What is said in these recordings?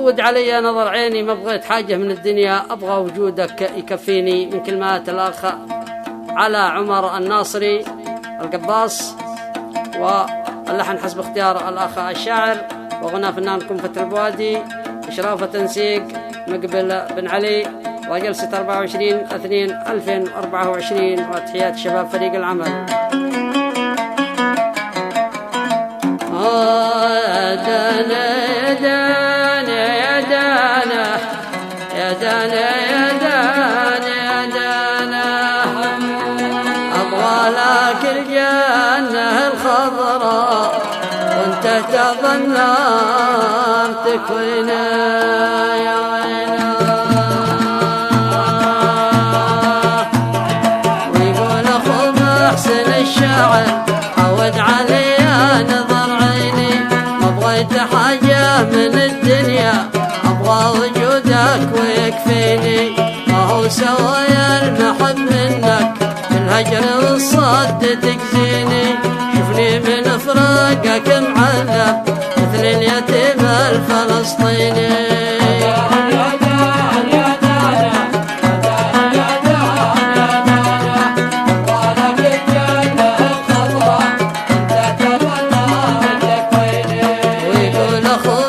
عود علي نظر عيني، ما بغيت حاجة من الدنيا، أبغى وجودك يكفيني. من كلمات الأخ على عمر الناصري القباص، واللحن حسب اختيار الأخ الشاعر، وغنى فنان كنفة البوادي، إشراف وتنسيق مقبل بن علي، وجلسة 24/2/2024. وتحيات شباب فريق العمل. يا دانا يا دانا يا دانا يا دانا يا دانا يا دانا، أبغى لك الجنة الخضراء وانت تظن النار تكوينا يا عينا. ويقول أخو محسن الشاعر عود علي نظر عيني، ما بغيت حاجة من الدنيا، أبغى وجودك ويكفيني. ما هو سوايا المحب منك، بالهجر والصد تجزيني. شوفني من فراقك معذب مثل اليتيم الفلسطيني.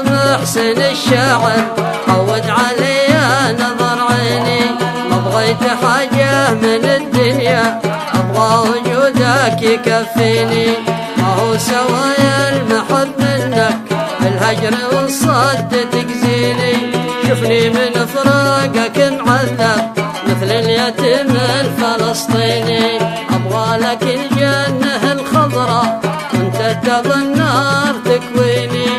محسن الشاعر عود علي نظر عيني، ما بغيت حاجة من الدنيا، أبغى وجودك يكفيني. ما هو سوايا المحب منك، بالهجر والصد تجزيني. شوفني من فراقك معذب مثل اليتيم الفلسطيني. أبغى لك الجنة الخضراء وانت تبى النار تكويني.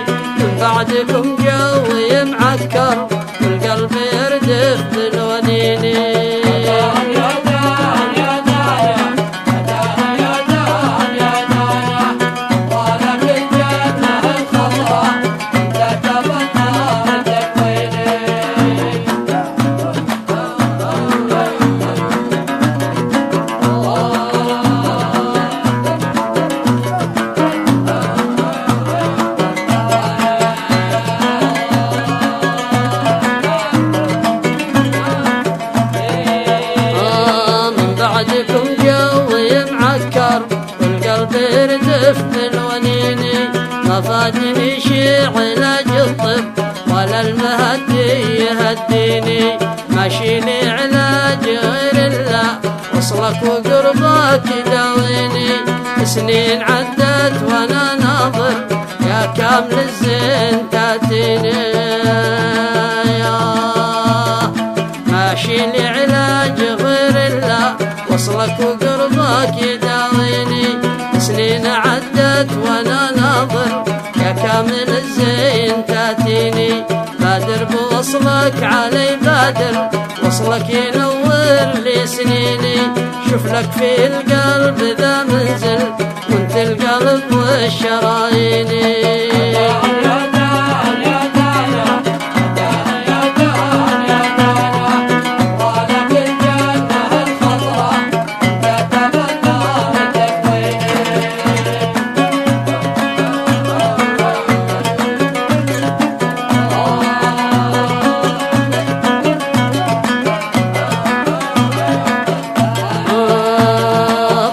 بعدكم جوي معكر والقلب يردف بالونيني. بعدكم جوي معكر والقلب يردف بالونيني. ما فاتني شي علاج الطب ولا المهدي يهديني. ماشي لي علاج غير الله وصلك وقربك يداويني. سنين عدت وانا ناظر يا كامل الزين تاتيني. ماشي لي علاج غير الله وصلك وقربك يداويني. سنين عدت وانا ناظر يا كامل الزين تاتيني. بادر بوصلك علي بادر، وصلك ينور لي سنيني. شوف لك في القلب ذا منزل وانت القلب والشراييني.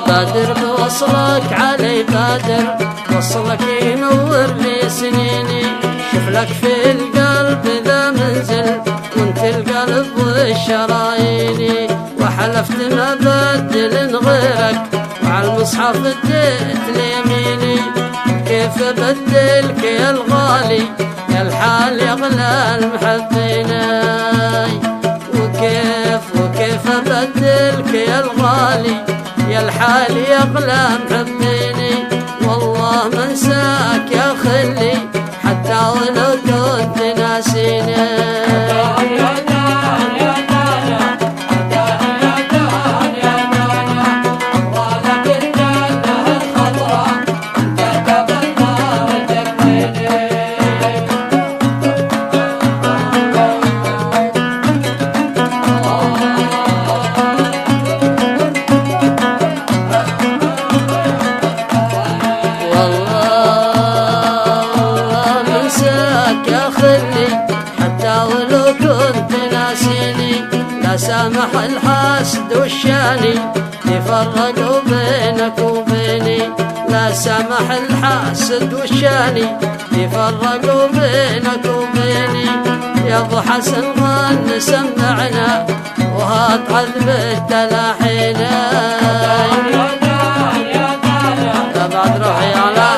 بادر بوصلك علي بادر، وصلك ينور لي سنيني. شوف لك في القلب ذا منزل وانت القلب والشراييني. وحلفت ما بدل غيرك وعلى المصحف اديت ليميني. كيف ابدلك يا الغالي يا الحال يغلى المحبين. وكيف ابدلك يا الغالي يا الحال يغلى محبيني. والله ما انساك يا خلي حتى ولو كنت ناسيني. سامح الحاسد والشاني يفرقوا بينك وبيني. لا سامح الحاسد والشاني يفرقوا بينك وبيني. يا ابو حسن ظن سمعنا وهات عذب التلاحين. يا بعد روحي على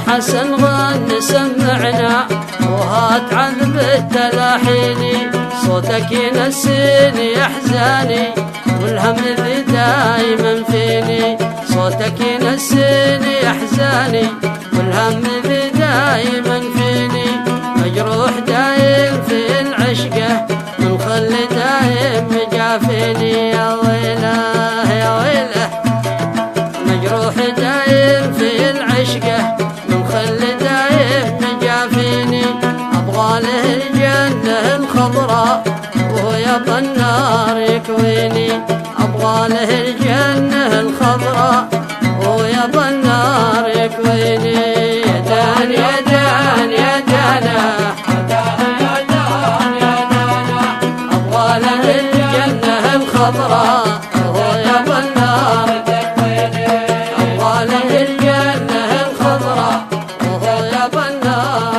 حسن ظن سمعنا وهات عذب التلاحين. صوتك ينسيني احزاني والهم ذي دايما فيني. صوتك ينسيني احزاني والهم ذي دايما فيني. مجروح دايم في العشقه من خل دايم مجافيني. يا ويله يا ويله مجروح دايم في العشقه خل دايم مجافيني. أبغاله الجنة الخضراء وهو يبى النار يكويني. أبغاله الجنة الخضراء وهو يبى النار يكويني. يا دان يا دان يا دانا أبغاله الجنة الخضراء وهو يبى النار يكويني. أبغاله الجنة الخضراء وهو يبى النار